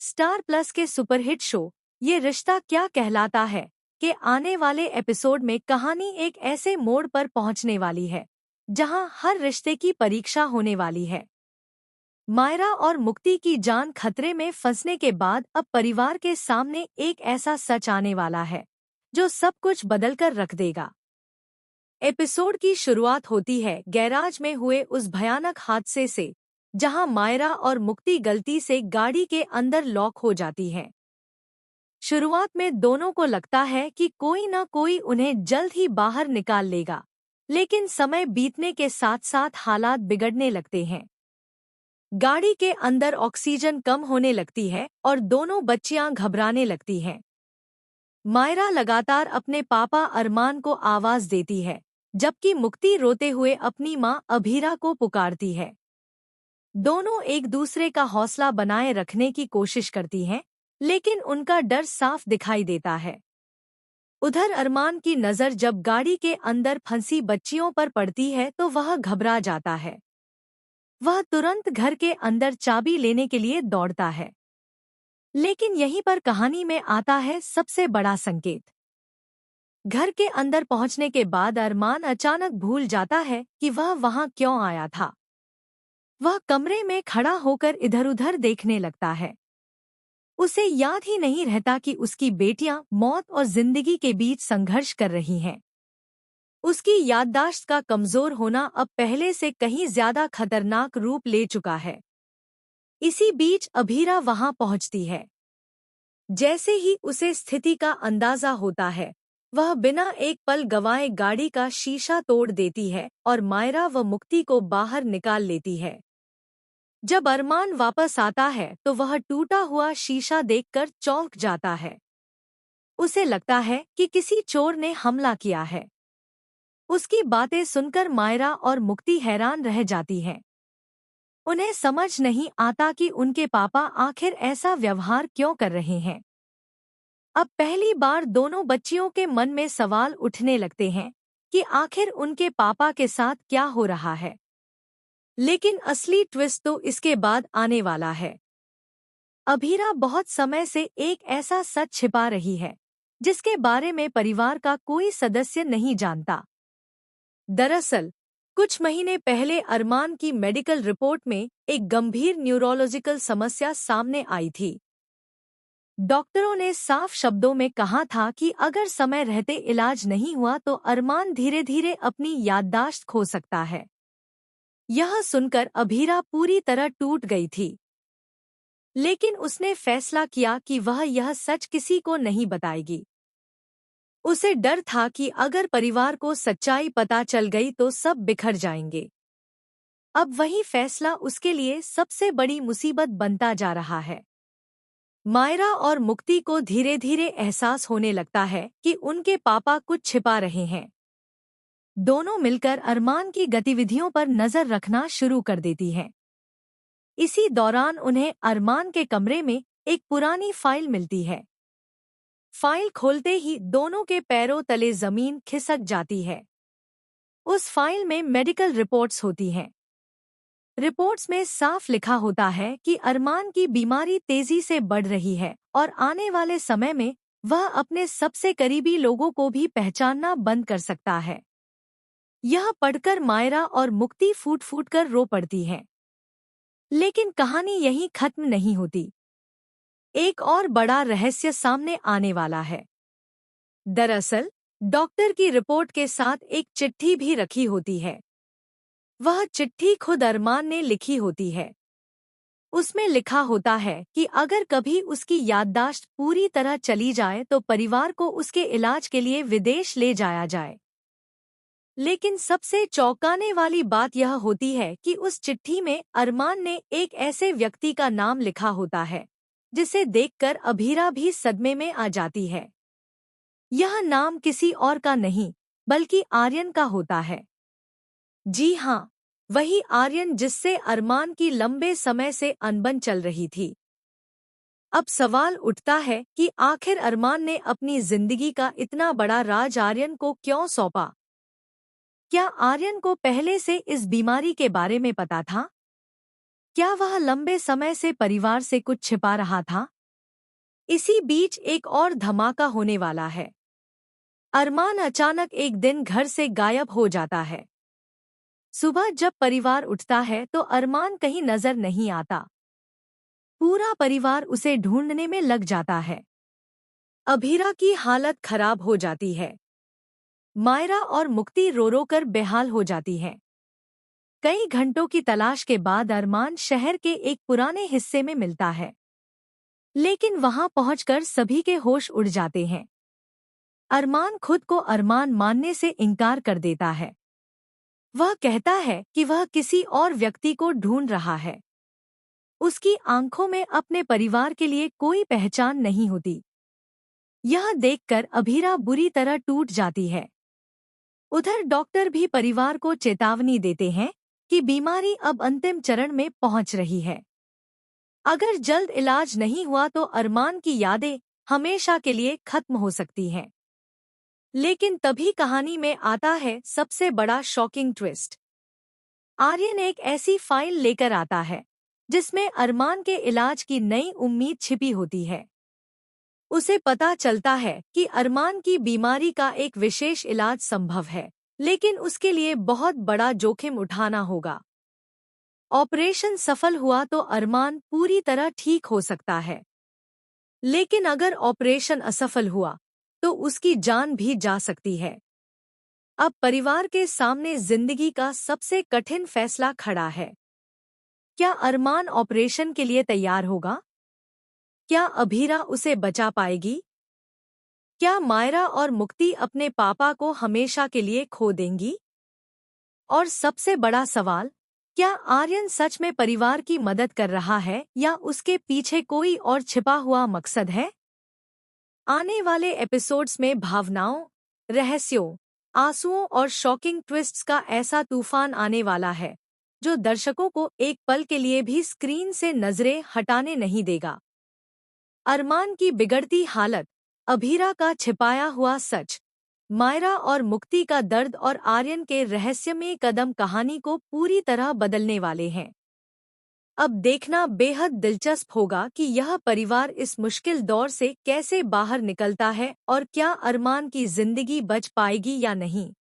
Star plus के superhit show ये रिश्ता क्या कहलाता है के आने वाले एपिसोड में कहानी एक ऐसे मोड़ पर पहुंचने वाली है जहां हर रिश्ते की परीक्षा होने वाली है। मायरा और मुक्ति की जान खतरे में फंसने के बाद अब परिवार के सामने एक ऐसा सच आने वाला है जो सब कुछ बदलकर रख देगा। एपिसोड की शुरुआत होती है गैराज में हुए उस भयानक हादसे से जहां मायरा और मुक्ति गलती से गाड़ी के अंदर लॉक हो जाती हैं। शुरुआत में दोनों को लगता है कि कोई न कोई उन्हें जल्द ही बाहर निकाल लेगा, लेकिन समय बीतने के साथ साथ हालात बिगड़ने लगते हैं। गाड़ी के अंदर ऑक्सीजन कम होने लगती है और दोनों बच्चियां घबराने लगती हैं। मायरा लगातार अपने पापा अरमान को आवाज देती है, जबकि मुक्ति रोते हुए अपनी मां अभीरा को पुकारती है। दोनों एक दूसरे का हौसला बनाए रखने की कोशिश करती हैं, लेकिन उनका डर साफ दिखाई देता है। उधर अरमान की नज़र जब गाड़ी के अंदर फंसी बच्चियों पर पड़ती है तो वह घबरा जाता है। वह तुरंत घर के अंदर चाबी लेने के लिए दौड़ता है, लेकिन यहीं पर कहानी में आता है सबसे बड़ा संकेत। घर के अंदर पहुंचने के बाद अरमान अचानक भूल जाता है कि वह वहां क्यों आया था। वह कमरे में खड़ा होकर इधर-उधर देखने लगता है। उसे याद ही नहीं रहता कि उसकी बेटियां मौत और जिंदगी के बीच संघर्ष कर रही हैं। उसकी याददाश्त का कमजोर होना अब पहले से कहीं ज्यादा खतरनाक रूप ले चुका है। इसी बीच अभीरा वहां पहुंचती है। जैसे ही उसे स्थिति का अंदाजा होता है, वह बिना एक पल गंवाए गाड़ी का शीशा तोड़ देती है और मायरा व मुक्ति को बाहर निकाल लेती है। जब अरमान वापस आता है तो वह टूटा हुआ शीशा देखकर चौंक जाता है। उसे लगता है कि किसी चोर ने हमला किया है। उसकी बातें सुनकर मायरा और मुक्ति हैरान रह जाती हैं। उन्हें समझ नहीं आता कि उनके पापा आखिर ऐसा व्यवहार क्यों कर रहे हैं। अब पहली बार दोनों बच्चियों के मन में सवाल उठने लगते हैं कि आखिर उनके पापा के साथ क्या हो रहा है। लेकिन असली ट्विस्ट तो इसके बाद आने वाला है। अभीरा बहुत समय से एक ऐसा सच छिपा रही है जिसके बारे में परिवार का कोई सदस्य नहीं जानता। दरअसल कुछ महीने पहले अरमान की मेडिकल रिपोर्ट में एक गंभीर न्यूरोलॉजिकल समस्या सामने आई थी। डॉक्टरों ने साफ शब्दों में कहा था कि अगर समय रहते इलाज नहीं हुआ तो अरमान धीरे धीरे अपनी याददाश्त खो सकता है। यह सुनकर अभीरा पूरी तरह टूट गई थी, लेकिन उसने फैसला किया कि वह यह सच किसी को नहीं बताएगी। उसे डर था कि अगर परिवार को सच्चाई पता चल गई तो सब बिखर जाएंगे। अब वही फैसला उसके लिए सबसे बड़ी मुसीबत बनता जा रहा है। मायरा और मुक्ति को धीरे धीरे एहसास होने लगता है कि उनके पापा कुछ छिपा रहे हैं। दोनों मिलकर अरमान की गतिविधियों पर नजर रखना शुरू कर देती हैं। इसी दौरान उन्हें अरमान के कमरे में एक पुरानी फाइल मिलती है। फाइल खोलते ही दोनों के पैरों तले जमीन खिसक जाती है। उस फाइल में मेडिकल रिपोर्ट्स होती हैं। रिपोर्ट्स में साफ लिखा होता है कि अरमान की बीमारी तेजी से बढ़ रही है और आने वाले समय में वह अपने सबसे करीबी लोगों को भी पहचानना बंद कर सकता है। यह पढ़कर मायरा और मुक्ति फूट फूट कर रो पड़ती हैं। लेकिन कहानी यहीं खत्म नहीं होती। एक और बड़ा रहस्य सामने आने वाला है। दरअसल डॉक्टर की रिपोर्ट के साथ एक चिट्ठी भी रखी होती है। वह चिट्ठी खुद अरमान ने लिखी होती है। उसमें लिखा होता है कि अगर कभी उसकी याददाश्त पूरी तरह चली जाए तो परिवार को उसके इलाज के लिए विदेश ले जाया जाए। लेकिन सबसे चौंकाने वाली बात यह होती है कि उस चिट्ठी में अरमान ने एक ऐसे व्यक्ति का नाम लिखा होता है जिसे देखकर अभीरा भी सदमे में आ जाती है। यह नाम किसी और का नहीं बल्कि आर्यन का होता है। जी हाँ, वही आर्यन जिससे अरमान की लंबे समय से अनबन चल रही थी। अब सवाल उठता है कि आखिर अरमान ने अपनी जिंदगी का इतना बड़ा राज आर्यन को क्यों सौंपा? क्या आर्यन को पहले से इस बीमारी के बारे में पता था? क्या वह लंबे समय से परिवार से कुछ छिपा रहा था? इसी बीच एक और धमाका होने वाला है। अरमान अचानक एक दिन घर से गायब हो जाता है। सुबह जब परिवार उठता है तो अरमान कहीं नजर नहीं आता। पूरा परिवार उसे ढूंढने में लग जाता है। अभीरा की हालत खराब हो जाती है। मायरा और मुक्ति रो रो कर बेहाल हो जाती हैं। कई घंटों की तलाश के बाद अरमान शहर के एक पुराने हिस्से में मिलता है, लेकिन वहां पहुंचकर सभी के होश उड़ जाते हैं। अरमान खुद को अरमान मानने से इनकार कर देता है। वह कहता है कि वह किसी और व्यक्ति को ढूंढ रहा है। उसकी आंखों में अपने परिवार के लिए कोई पहचान नहीं होती। यह देखकर अभीरा बुरी तरह टूट जाती है। उधर डॉक्टर भी परिवार को चेतावनी देते हैं कि बीमारी अब अंतिम चरण में पहुंच रही है। अगर जल्द इलाज नहीं हुआ तो अरमान की यादें हमेशा के लिए खत्म हो सकती हैं। लेकिन तभी कहानी में आता है सबसे बड़ा शॉकिंग ट्विस्ट। आर्यन एक ऐसी फाइल लेकर आता है जिसमें अरमान के इलाज की नई उम्मीद छिपी होती है। उसे पता चलता है कि अरमान की बीमारी का एक विशेष इलाज संभव है, लेकिन उसके लिए बहुत बड़ा जोखिम उठाना होगा। ऑपरेशन सफल हुआ तो अरमान पूरी तरह ठीक हो सकता है, लेकिन अगर ऑपरेशन असफल हुआ तो उसकी जान भी जा सकती है। अब परिवार के सामने जिंदगी का सबसे कठिन फैसला खड़ा है। क्या अरमान ऑपरेशन के लिए तैयार होगा? क्या अभीरा उसे बचा पाएगी? क्या मायरा और मुक्ति अपने पापा को हमेशा के लिए खो देंगी? और सबसे बड़ा सवाल, क्या आर्यन सच में परिवार की मदद कर रहा है या उसके पीछे कोई और छिपा हुआ मकसद है? आने वाले एपिसोड्स में भावनाओं, रहस्यों, आंसुओं और शॉकिंग ट्विस्ट्स का ऐसा तूफान आने वाला है जो दर्शकों को एक पल के लिए भी स्क्रीन से नजरें हटाने नहीं देगा। अरमान की बिगड़ती हालत, अभीरा का छिपाया हुआ सच, मायरा और मुक्ति का दर्द और आर्यन के रहस्यमय कदम कहानी को पूरी तरह बदलने वाले हैं। अब देखना बेहद दिलचस्प होगा कि यह परिवार इस मुश्किल दौर से कैसे बाहर निकलता है और क्या अरमान की जिंदगी बच पाएगी या नहीं।